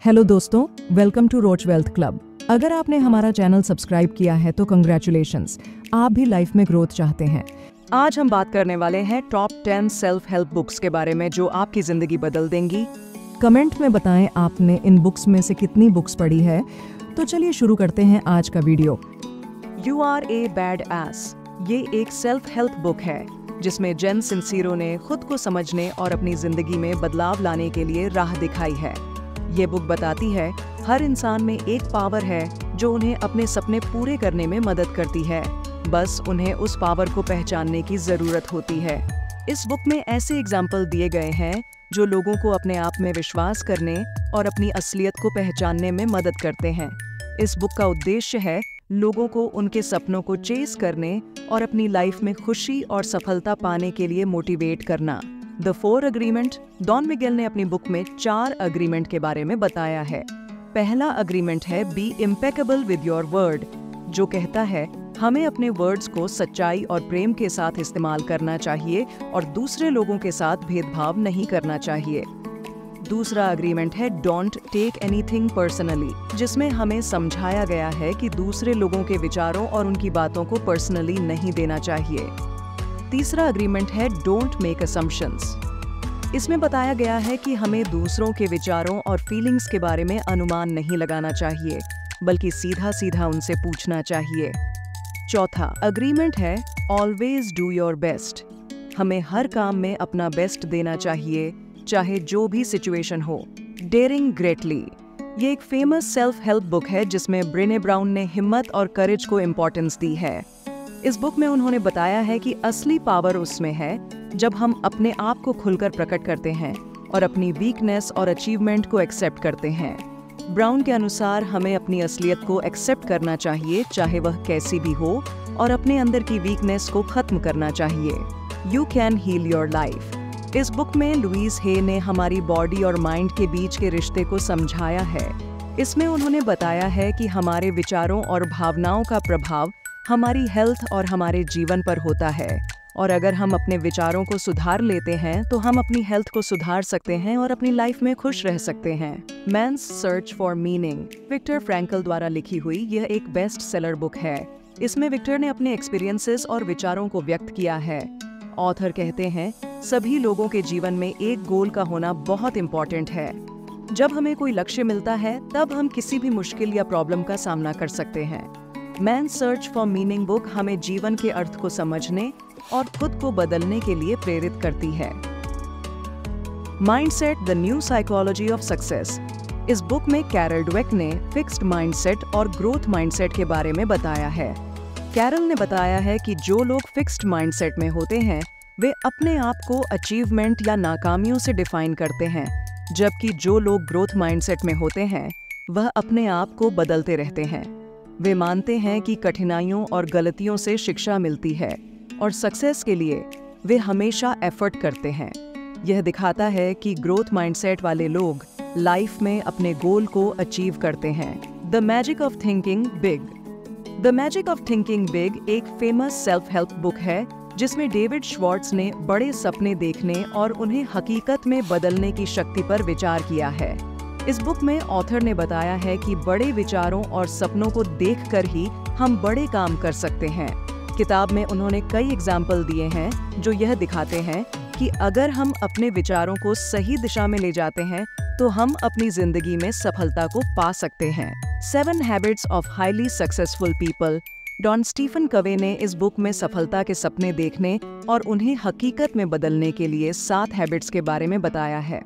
Hello दोस्तों, welcome to रोच wealth club. अगर आपने हमारा चैनल सब्सक्राइब किया है तो कंग्रेचुलेशंस, आप भी लाइफ में ग्रोथ चाहते हैं। आज हम बात करने वाले हैं टॉप 10 सेल्फ हेल्प बुक्स के बारे में जो आपकी जिंदगी बदल देंगी। कमेंट में बताएं आपने इन बुक्स में से कितनी बुक्स पढ़ी है। तो चलिए शुरू करते हैं आज का video. You are a bad ass, ये एक सेल्फ हेल्प बुक है जिसमें जेन सिंसीरो ने खुद को समझने और अपनी जिंदगी में बदलाव लाने के लिए राह दिखाई है। ये बुक बताती है हर इंसान में एक पावर है जो उन्हें अपने सपने पूरे करने में मदद करती है, बस उन्हें उस पावर को पहचानने की जरूरत होती है। इस बुक में ऐसे एग्जाम्पल दिए गए हैं जो लोगों को अपने आप में विश्वास करने और अपनी असलियत को पहचानने में मदद करते हैं। इस बुक का उद्देश्य है लोगों को उनके सपनों को चेस करने और अपनी लाइफ में खुशी और सफलता पाने के लिए मोटिवेट करना। द 4 अग्रीमेंट, डॉन मिगेल ने अपनी बुक में 4 अग्रीमेंट के बारे में बताया है। पहला अग्रीमेंट है be impeccable with your word, जो कहता है हमें अपने वर्ड्स को सच्चाई और प्रेम के साथ इस्तेमाल करना चाहिए और दूसरे लोगों के साथ भेदभाव नहीं करना चाहिए। दूसरा अग्रीमेंट है डोंट टेक एनीथिंग पर्सनली, जिसमें हमें समझाया गया है कि दूसरे लोगों के विचारों और उनकी बातों को पर्सनली नहीं देना चाहिए। तीसरा अग्रीमेंट है डोंट मेक असम्पशंस। इसमें बताया गया है कि हमें दूसरों के विचारों और फीलिंग्स के बारे में अनुमान नहीं लगाना चाहिए, बल्कि सीधा सीधा उनसे पूछना चाहिए। चौथा अग्रीमेंट है ऑलवेज डू योर बेस्ट। हमें हर काम में अपना बेस्ट देना चाहिए, चाहे जो भी सिचुएशन हो। डेयरिंग ग्रेटली, ये एक फेमस सेल्फ हेल्प बुक है जिसमें ब्रेने ब्राउन ने हिम्मत और करेज को इम्पोर्टेंस दी है। इस बुक में उन्होंने बताया है कि असली पावर उसमें है जब हम अपने आप को खुलकर प्रकट करते हैं और अपनी वीकनेस और अचीवमेंट को एक्सेप्ट करते हैं। ब्राउन के अनुसार हमें अपनी असलियत को एक्सेप्ट करना चाहिए, चाहे वह कैसी भी हो, और अपने अंदर की वीकनेस को खत्म करना चाहिए। You can heal your life. इस बुक में लुईस हे ने हमारी बॉडी और माइंड के बीच के रिश्ते को समझाया है। इसमें उन्होंने बताया है कि हमारे विचारों और भावनाओं का प्रभाव हमारी हेल्थ और हमारे जीवन पर होता है, और अगर हम अपने विचारों को सुधार लेते हैं तो हम अपनी हेल्थ को सुधार सकते हैं और अपनी लाइफ में खुश रह सकते हैं। Man's search for meaning, Viktor Frankl द्वारा लिखी हुई यह एक बेस्ट सेलर बुक है। इसमें विक्टर ने अपने एक्सपीरियंसेस और विचारों को व्यक्त किया है। ऑथर कहते हैं सभी लोगों के जीवन में एक गोल का होना बहुत इम्पोर्टेंट है। जब हमें कोई लक्ष्य मिलता है तब हम किसी भी मुश्किल या प्रॉब्लम का सामना कर सकते हैं। Man's search for meaning book हमें जीवन के अर्थ को समझने और खुद को बदलने के लिए प्रेरित करती है। Mindset, the new psychology of success. इस बुक में कैरल ड्वेक ने फिक्स्ड माइंडसेट और ग्रोथ माइंडसेट के बारे में बताया है। कैरल ने बताया है कि जो लोग फिक्स्ड माइंडसेट में होते हैं वे अपने आप को अचीवमेंट या नाकामियों से डिफाइन करते हैं, जबकि जो लोग ग्रोथ माइंडसेट में होते हैं वह अपने आप को बदलते रहते हैं। वे मानते हैं कि कठिनाइयों और गलतियों से शिक्षा मिलती है और सक्सेस के लिए वे हमेशा एफर्ट करते हैं। यह दिखाता है कि ग्रोथ माइंडसेट वाले लोग लाइफ में अपने गोल को अचीव करते हैं। The magic of thinking big. The magic of thinking big एक फेमस सेल्फ हेल्प बुक है जिसमें डेविड श्वार्ट्ज ने बड़े सपने देखने और उन्हें हकीकत में बदलने की शक्ति पर विचार किया है। इस बुक में ऑथर ने बताया है कि बड़े विचारों और सपनों को देखकर ही हम बड़े काम कर सकते हैं। किताब में उन्होंने कई एग्जाम्पल दिए हैं जो यह दिखाते हैं कि अगर हम अपने विचारों को सही दिशा में ले जाते हैं तो हम अपनी जिंदगी में सफलता को पा सकते हैं। 7 habits of highly successful people, डॉन स्टीफन कवे ने इस बुक में सफलता के सपने देखने और उन्हें हकीकत में बदलने के लिए 7 हैबिट्स के बारे में बताया है।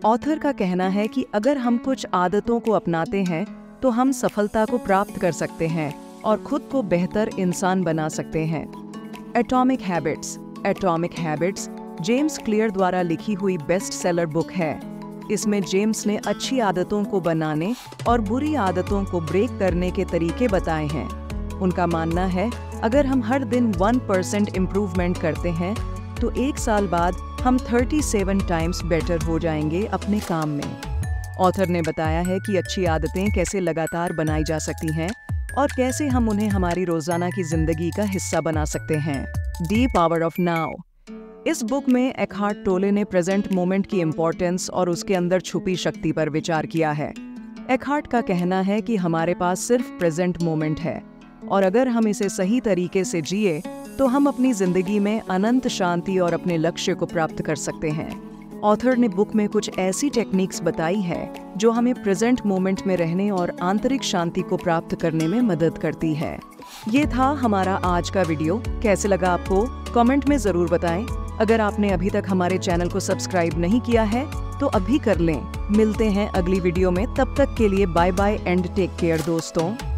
ऑथर का कहना है कि अगर हम कुछ आदतों को अपनाते हैं तो हम सफलता को प्राप्त कर सकते हैं और खुद को बेहतर इंसान बना सकते हैं। Atomic habits. Atomic habits James clear द्वारा लिखी हुई बेस्ट सेलर बुक है। इसमें जेम्स ने अच्छी आदतों को बनाने और बुरी आदतों को ब्रेक करने के तरीके बताए हैं। उनका मानना है अगर हम हर दिन 1% इम्प्रूवमेंट करते हैं तो 1 साल बाद हम 37 टाइम्स बेटर हो जाएंगे अपने काम में। ऑथर ने बताया है कि अच्छी आदतें कैसे लगातार बनाई जा सकती हैं और कैसे हम उन्हें हमारी रोजाना की जिंदगी का हिस्सा बना सकते हैं। The power of now. इस बुक में एकहार्ट टोले ने प्रेजेंट मोमेंट की इम्पोर्टेंस और उसके अंदर छुपी शक्ति पर विचार किया है। एकहार्ट का कहना है कि हमारे पास सिर्फ प्रेजेंट मोमेंट है और अगर हम इसे सही तरीके से जिए तो हम अपनी जिंदगी में अनंत शांति और अपने लक्ष्य को प्राप्त कर सकते हैं। ऑथर ने बुक में कुछ ऐसी टेक्निक्स बताई है जो हमें प्रेजेंट मोमेंट में रहने और आंतरिक शांति को प्राप्त करने में मदद करती है। ये था हमारा आज का वीडियो। कैसे लगा आपको कमेंट में जरूर बताएं। अगर आपने अभी तक हमारे चैनल को सब्सक्राइब नहीं किया है तो अभी कर लें। मिलते हैं अगली वीडियो में, तब तक के लिए bye bye and take care दोस्तों।